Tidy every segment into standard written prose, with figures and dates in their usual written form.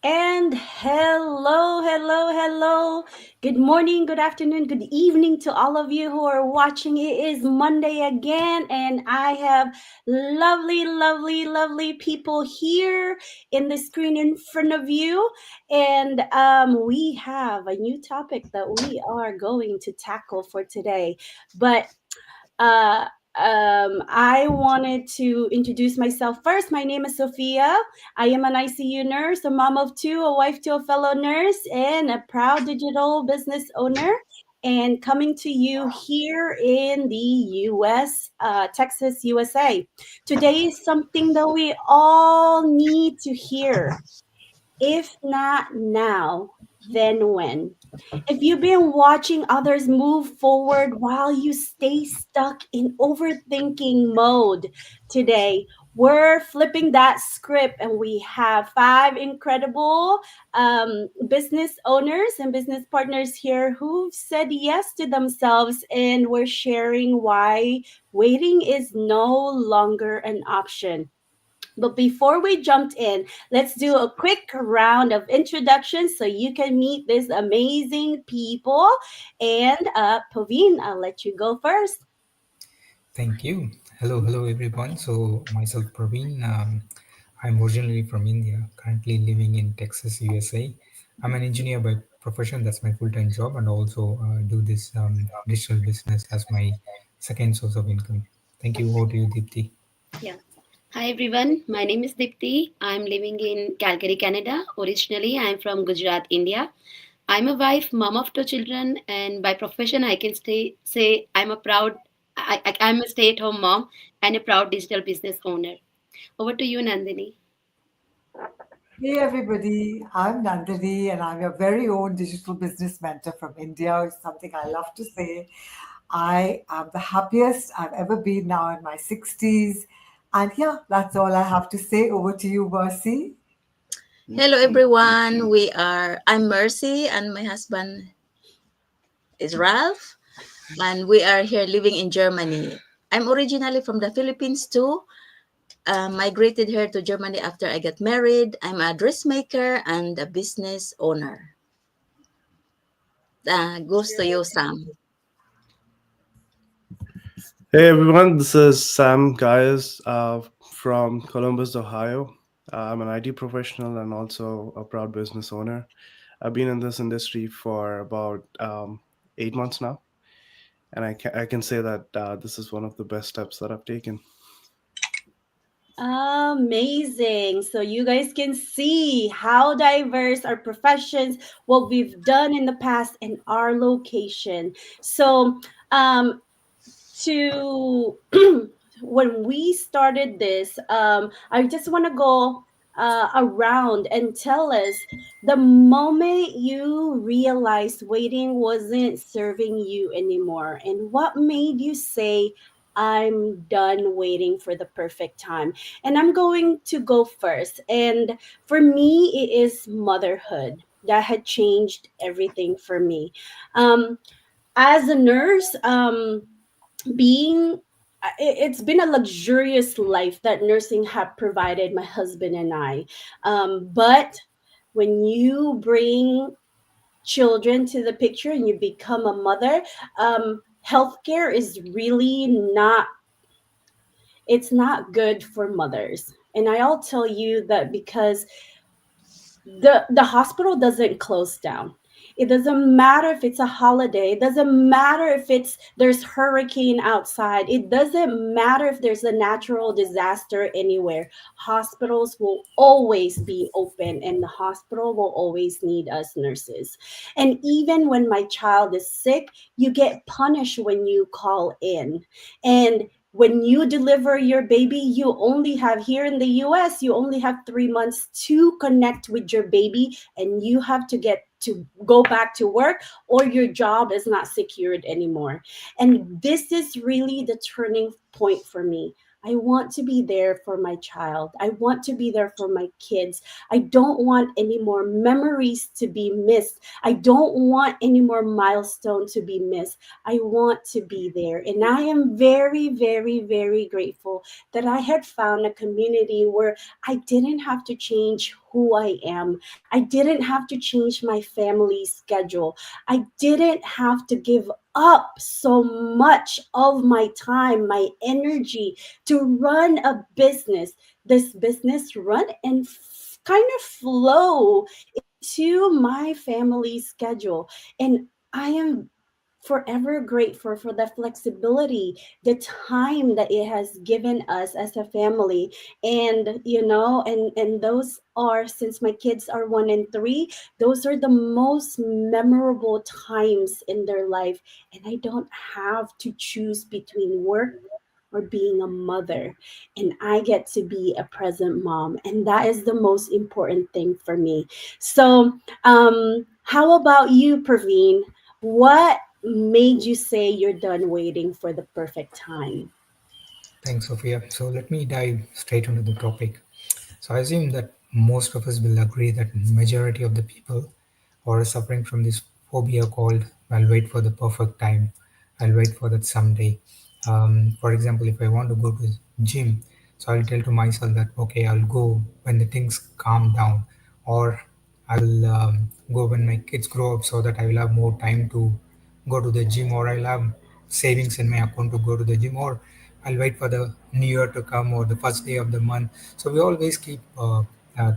And hello. Good morning, good afternoon, good evening to all of you who are watching. It is Monday again, and I have lovely people here in the screen in front of you. And we have a new topic that we are going to tackle for today. But uh, I wanted to introduce myself first. My name is Sofia. I am an ICU nurse, a mom of two, a wife to a fellow nurse, and a proud digital business owner. And coming to you here in the US, Texas, USA. Today is something that we all need to hear. If not now, then when? If you've been watching others move forward while you stay stuck in overthinking mode today, we're flipping that script and we have five incredible business owners and business partners here who've said yes to themselves, and we're sharing why waiting is no longer an option. But before we jumped in, let's do a quick round of introductions so you can meet these amazing people. And Praveen, I'll let you go first. Thank you. Hello, everyone. So, myself, Praveen. I'm originally from India, currently living in Texas, USA. I'm an engineer by profession. That's my full-time job, and also do this digital business as my second source of income. Thank you. Over to you, Dipti. Yeah. Hi everyone, my name is Dipti. I'm living in Calgary, Canada. Originally, I'm from Gujarat, India. I'm a wife, mom of two children, and by profession, I can say I'm a stay-at-home mom and a proud digital business owner. Over to you, Nandini. Hey everybody, I'm Nandini and I'm your very own digital business mentor from India. It's something I love to say. I am the happiest I've ever been now in my 60s. And yeah, that's all I have to say. Over to you, Mercy. Hello everyone. I'm Mercy and my husband is Ralph and we are here living in Germany. I'm originally from the Philippines too. Migrated here to Germany after I got married. I'm a dressmaker and a business owner. Goes to you, Sam. Hey everyone, this is Sam Gaius from Columbus, Ohio. I'm an IT professional and also a proud business owner. I've been in this industry for about 8 months now, and I can say that this is one of the best steps that I've taken. Amazing. So you guys can see how diverse our professions, what we've done in the past, and our location. So to when we started this, I just want to go around and tell us the moment you realized waiting wasn't serving you anymore, and what made you say, I'm done waiting for the perfect time. And I'm going to go first. And for me, it is motherhood that had changed everything for me. As a nurse, being it's been a luxurious life that nursing have provided my husband and I, but when you bring children to the picture and you become a mother, healthcare is really not, it's not good for mothers. And I'll tell you that because the hospital doesn't close down. It doesn't matter if it's a holiday. It doesn't matter if it's there's hurricane outside. It doesn't matter if there's a natural disaster anywhere. Hospitals will always be open, and the hospital will always need us nurses. And even when my child is sick, you get punished when you call in. And when you deliver your baby, you only have, here in the US, you only have 3 months to connect with your baby, and you have to get to go back to work, or your job is not secured anymore. And this is really the turning point for me. I want to be there for my child. I want to be there for my kids. I don't want any more memories to be missed. I don't want any more milestone to be missed. I want to be there. And I am very grateful that I had found a community where I didn't have to change who I am. I didn't have to change my family schedule. I didn't have to give up so much of my time, my energy to run a business. This business run and kind of flow into my family schedule. And I am forever grateful for the flexibility, the time that it has given us as a family. And and those are, since my kids are 1 and 3, those are the most memorable times in their life. And I don't have to choose between work or being a mother, and I get to be a present mom, and that is the most important thing for me. So how about you, Praveen? What made you say you're done waiting for the perfect time? Thanks, Sophia. So let me dive straight into the topic. So I assume that most of us will agree that majority of the people are suffering from this phobia called "I'll wait for the perfect time." I'll wait for that someday. For example, if I want to go to gym, so I'll tell to myself that okay, I'll go when the things calm down, or I will go when my kids grow up, so that I will have more time to go to the gym, or I'll have savings in my account to go to the gym, or I'll wait for the new year to come or the first day of the month. So we always keep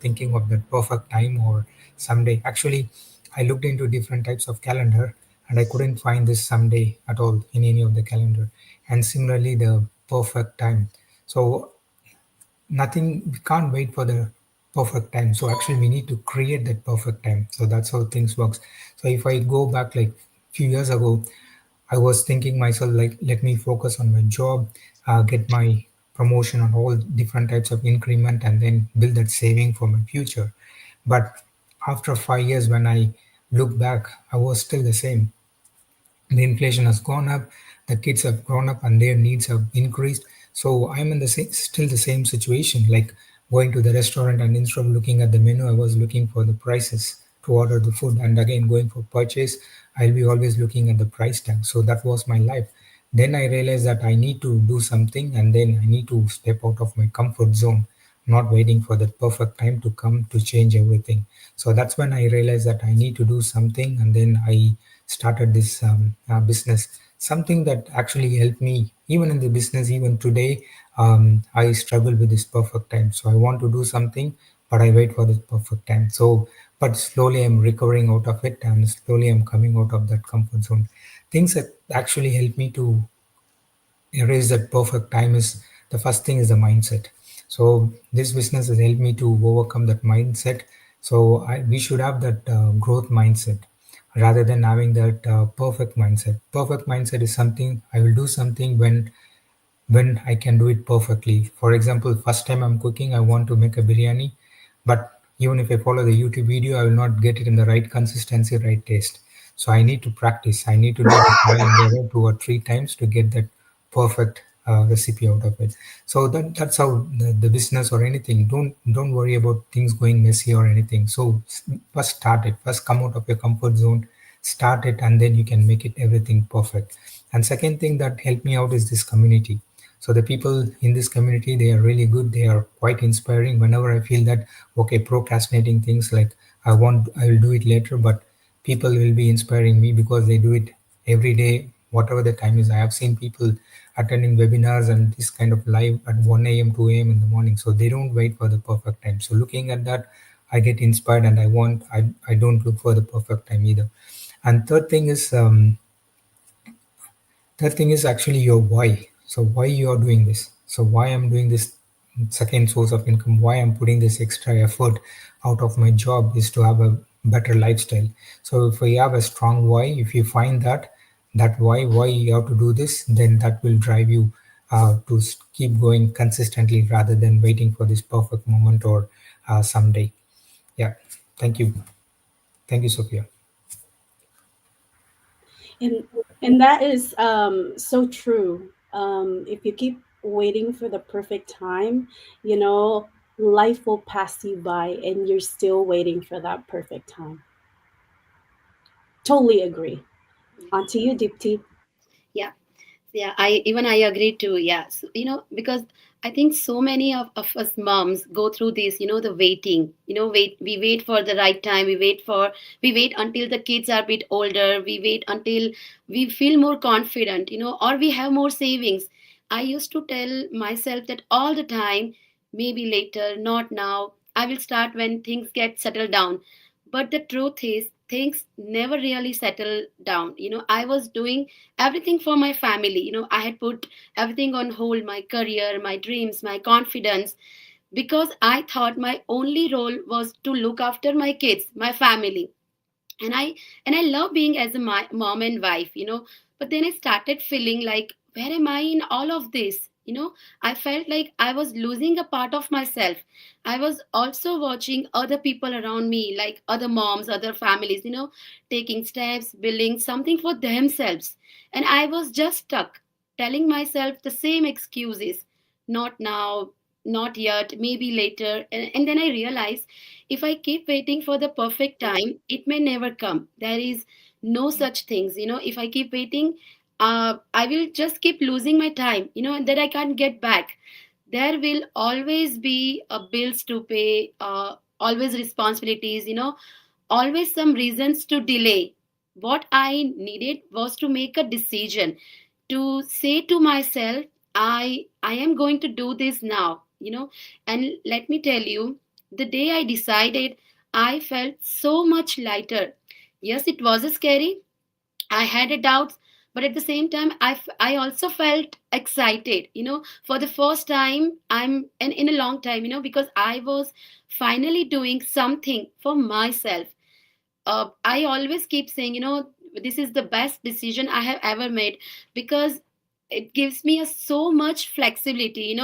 thinking of that perfect time or someday. Actually, I looked into different types of calendar and I couldn't find this someday at all in any of the calendar. And similarly, the perfect time. So nothing, we can't wait for the perfect time. So actually, we need to create that perfect time. So that's how things works. So if I go back like few years ago, I was thinking myself like, let me focus on my job, get my promotion on all different types of increment, and then build that saving for my future. But after 5 years, when I look back, I was still the same. The inflation has gone up, the kids have grown up, and their needs have increased. So I'm in the still the same situation, like going to the restaurant, and instead of looking at the menu, I was looking for the prices to order the food, and again going for purchase, I'll be always looking at the price tag. So that was my life. Then I realized that I need to do something, and then I need to step out of my comfort zone, not waiting for the perfect time to come to change everything. So that's when I realized that I need to do something, and then I started this business, something that actually helped me even in the business. Even today, I struggle with this perfect time. So I want to do something, but I wait for this perfect time. So but slowly I'm recovering out of it, and slowly I'm coming out of that comfort zone. Things that actually help me to erase that perfect time is, the first thing is the mindset. So this business has helped me to overcome that mindset. So we should have that growth mindset rather than having that perfect mindset. Perfect mindset is something, I will do something when I can do it perfectly. For example, first time I'm cooking, I want to make a biryani, but even if I follow the YouTube video, I will not get it in the right consistency, right taste. So I need to practice. I need to do the trial and error 2 or 3 times to get that perfect recipe out of it. So that's how the business or anything. Don't worry about things going messy or anything. So first start it. First come out of your comfort zone, start it, and then you can make it everything perfect. And second thing that helped me out is this community. So the people in this community, they are really good, they are quite inspiring. Whenever I feel that okay, procrastinating things like I will do it later, but people will be inspiring me because they do it every day, whatever the time is. I have seen people attending webinars and this kind of live at 1 a.m 2 a.m in the morning, so they don't wait for the perfect time. So looking at that, I get inspired, and I don't look for the perfect time either. And third thing is actually your why. So why you are doing this? So why I'm doing this second source of income? Why I'm putting this extra effort out of my job is to have a better lifestyle. So if you have a strong why, if you find that why you have to do this, then that will drive you to keep going consistently rather than waiting for this perfect moment or someday. Yeah. Thank you. Thank you, Sophia. And that is so true. If you keep waiting for the perfect time, you know, life will pass you by and you're still waiting for that perfect time. Totally agree. On to you, Dipti. Yeah, yeah, I agree too. Yeah, so, because I think so many of us moms go through this, the waiting, we wait for the right time. We wait until the kids are a bit older. We wait until we feel more confident, or we have more savings. I used to tell myself that all the time, maybe later, not now. I will start when things get settled down. But the truth is, things never really settle down. I was doing everything for my family. I had put everything on hold, my career, my dreams, my confidence, because I thought my only role was to look after my kids, my family. And I love being as a mom and wife, but then I started feeling like, where am I in all of this? I felt like I was losing a part of myself. I was also watching other people around me, like other moms, other families, taking steps, building something for themselves, and I was just stuck telling myself the same excuses. Not now, not yet, maybe later. And then I realized, if I keep waiting for the perfect time, it may never come. There is no such things. If I keep waiting, I will just keep losing my time, and that I can't get back. There will always be bills to pay, always responsibilities, always some reasons to delay. What I needed was to make a decision, to say to myself, I am going to do this now, and let me tell you, the day I decided, I felt so much lighter. Yes, it was scary. I had a doubt, but at the same time, I also felt excited, for the first time in a long time, because I was finally doing something for myself. I always keep saying, this is the best decision I have ever made, because it gives me so much flexibility,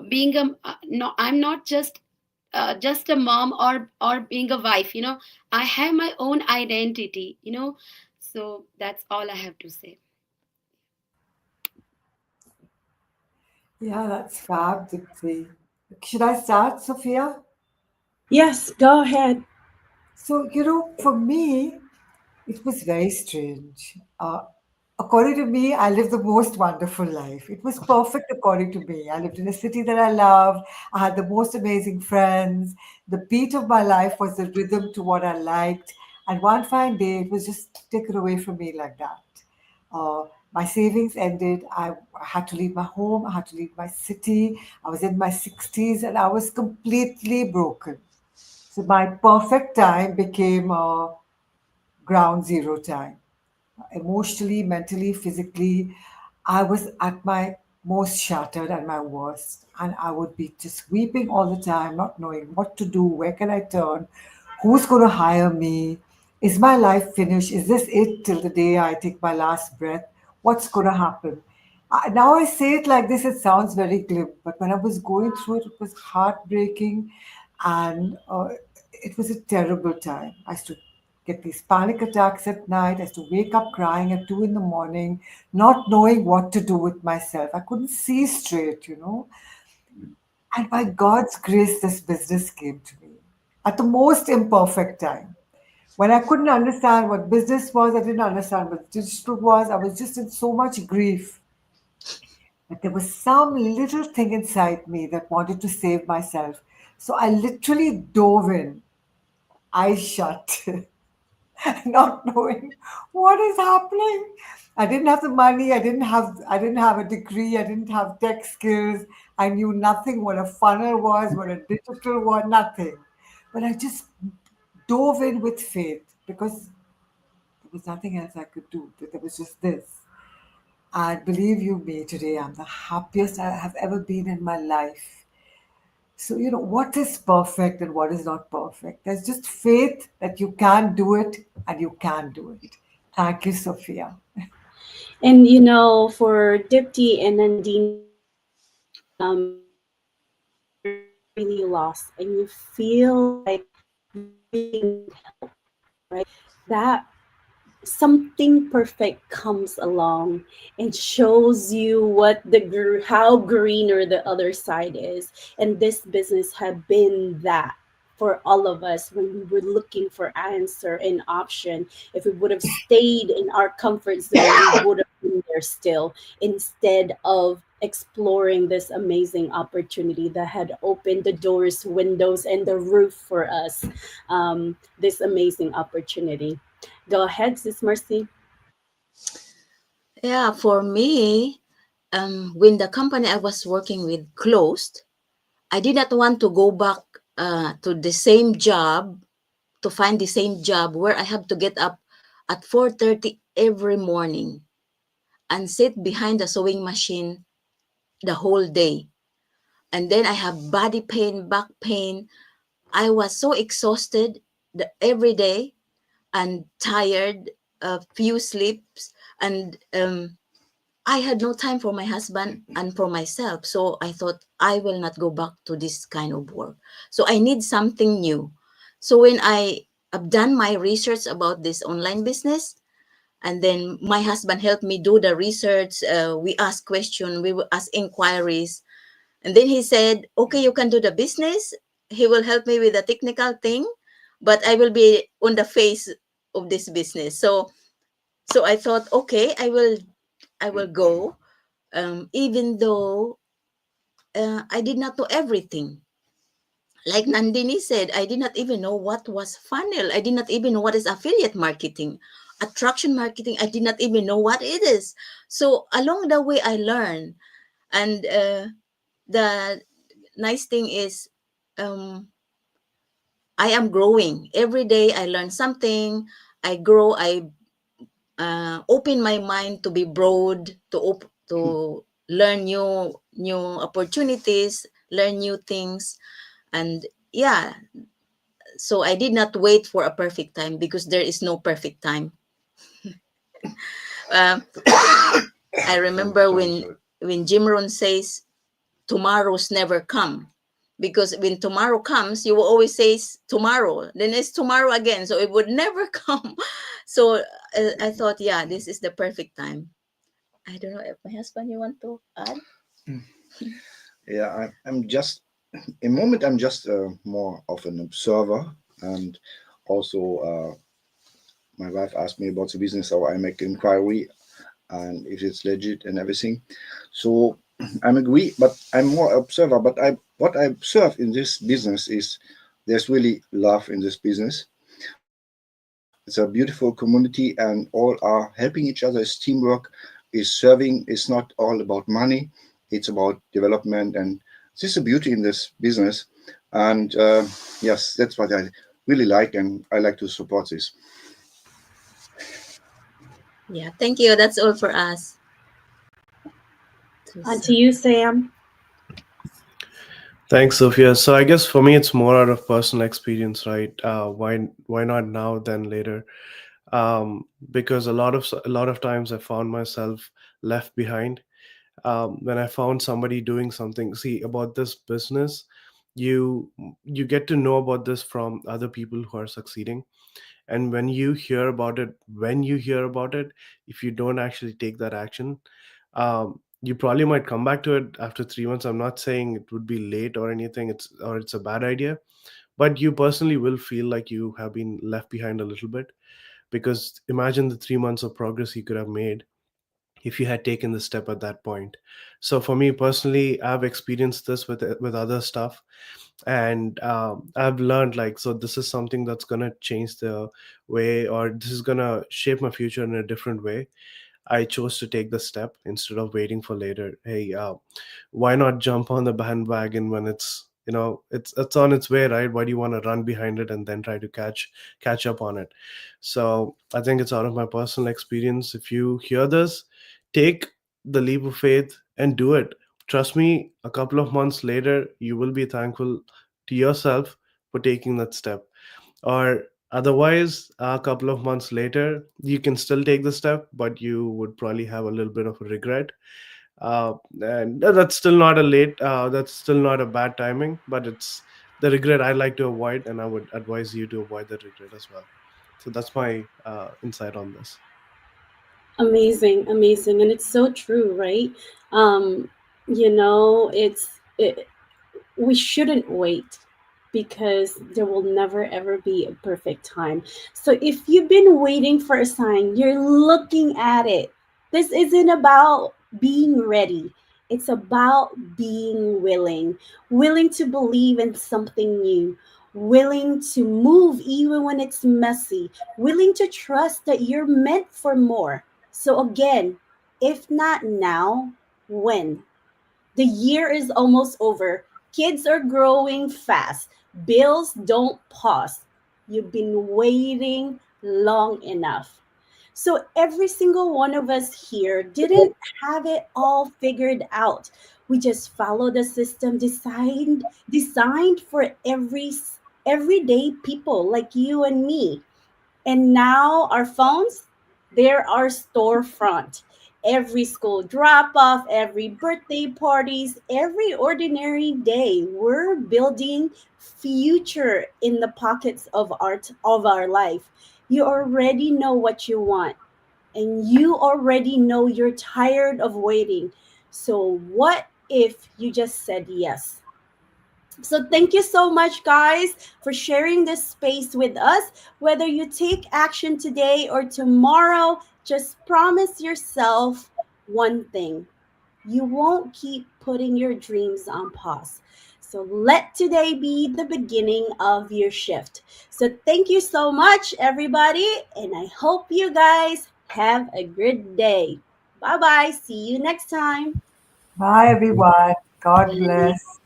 being a no, I'm not just a mom or being a wife, I have my own identity, so that's all I have to say. Yeah, that's fab, Dipti. Should I start, Sophia? Yes, go ahead. So, for me, it was very strange. According to me, I lived the most wonderful life. It was perfect according to me. I lived in a city that I loved. I had the most amazing friends. The beat of my life was the rhythm to what I liked. And one fine day, it was just taken away from me like that. My savings ended. I had to leave my home. I had to leave my city. I was in my 60s and I was completely broken. So my perfect time became ground zero time. Emotionally, mentally, physically, I was at my most shattered and my worst. And I would be just weeping all the time, not knowing what to do, where can I turn, who's going to hire me, is my life finished? Is this it till the day I take my last breath? What's going to happen? Now I say it like this, it sounds very glib, but when I was going through it, it was heartbreaking and it was a terrible time. I used to get these panic attacks at night. I used to wake up crying at 2 in the morning, not knowing what to do with myself. I couldn't see straight. And by God's grace, this business came to me at the most imperfect time. When I couldn't understand what business was, I didn't understand what digital was. I was just in so much grief. But there was some little thing inside me that wanted to save myself. So I literally dove in, eyes shut, not knowing what is happening. I didn't have the money, I didn't have a degree, I didn't have tech skills. I knew nothing what a funnel was, what a digital was, nothing. But I just dove in with faith because there was nothing else I could do. There was just this. And believe you me, today I'm the happiest I have ever been in my life. So, what is perfect and what is not perfect? There's just faith that you can do it and you can do it. Thank you, Sophia. And for Dipti and Nandini, when you're really lost and you feel like you really need help, right? That something perfect comes along and shows you how greener the other side is. And this business had been that for all of us when we were looking for answer and option. If we would have stayed in our comfort zone, we would have been there still, instead of exploring this amazing opportunity that had opened the doors, windows, and the roof for us. This amazing opportunity. Go ahead, Sis Mercy. Yeah, for me, when the company I was working with closed, I did not want to go back to the same job, to find the same job where I have to get up at 4:30 every morning and sit behind the sewing machine the whole day. And then I have body pain, back pain. I was so exhausted every day and tired, few sleeps, and I had no time for my husband and for myself. So I thought I will not go back to this kind of work. So I need something new. So when I have done my research about this online business, and then my husband helped me do the research. We ask questions, we will ask inquiries, and then he said, "Okay, you can do the business. He will help me with the technical thing, but I will be on the face of this business." So I thought, okay, I will go, even though I did not know everything. Like Nandini said, I did not even know what was funnel. I did not even know what is affiliate marketing, attraction marketing. I did not even know what it is. So along the way, I learned. And the nice thing is, um, I am growing. Every day I learn something. I grow. I open my mind to be broad, to learn new opportunities, learn new things. And yeah, so I did not wait for a perfect time because there is no perfect time. um, I remember when Jim Rohn says tomorrow's never come, because when tomorrow comes you will always say tomorrow, then it's tomorrow again, so it would never come. So I thought, yeah, this is the perfect time. I don't know if my husband, you want to add? Yeah, I'm just in moment. I'm just more of an observer, and also my wife asked me about the business, so I make inquiry and if it's legit and everything. So I'm agree, but I'm more observer. But I what I observe in this business is there's really love in this business. It's a beautiful community, and all are helping each other. It's teamwork. Is serving. It's not all about money. It's about development, and this is a beauty in this business. And yes, that's what I really like, and I like to support this. Yeah, thank you. That's all for us. On to you, Sam. Thanks, Sophia. So I guess for me, it's more out of personal experience, right? Why not now than later? Because a lot of times I found myself left behind. When I found somebody doing something, see about this business, you you get to know about this from other people who are succeeding, and when you hear about it, if you don't actually take that action, you probably might come back to it after 3 months. I'm not saying it would be late or anything, it's a bad idea, but you personally will feel like you have been left behind a little bit, because imagine the 3 months of progress you could have made if you had taken the step at that point. So for me personally, I've experienced this with other stuff, and I've learned, like, so this is something that's gonna change the way, or this is gonna shape my future in a different way. I chose to take the step instead of waiting for later. Hey, why not jump on the bandwagon when it's on its way, right? Why do you want to run behind it and then try to catch up on it? So I think it's out of my personal experience. If you hear this, take the leap of faith and do it. Trust me, a couple of months later you will be thankful to yourself for taking that step. Or otherwise, a couple of months later you can still take the step, but you would probably have a little bit of a regret. And that's still not a late that's still not a bad timing, but it's the regret I like to avoid, and I would advise you to avoid that regret as well. So that's my insight on this. Amazing, amazing, and it's so true, right? Um, we shouldn't wait because there will never ever be a perfect time. So if you've been waiting for a sign, you're looking at it. This isn't about being ready. It's about being willing, willing to believe in something new, willing to move even when it's messy, willing to trust that you're meant for more. So, again, if not now, when? The year is almost over. Kids are growing fast. Bills don't pause. You've been waiting long enough. So every single one of us here didn't have it all figured out. We just followed the system designed for everyday people like you and me. And now our phones, they're our storefront. Every school drop off, every birthday parties, every ordinary day, we're building future in the pockets of our life. You already know what you want, and you already know you're tired of waiting. So what if you just said yes? So thank you so much, guys, for sharing this space with us. Whether you take action today or tomorrow, just promise yourself one thing: you won't keep putting your dreams on pause. So let today be the beginning of your shift. So thank you so much, everybody, and I hope you guys have a good day. Bye bye. See you next time. Bye, Thank you. everyone. God Bye. bless.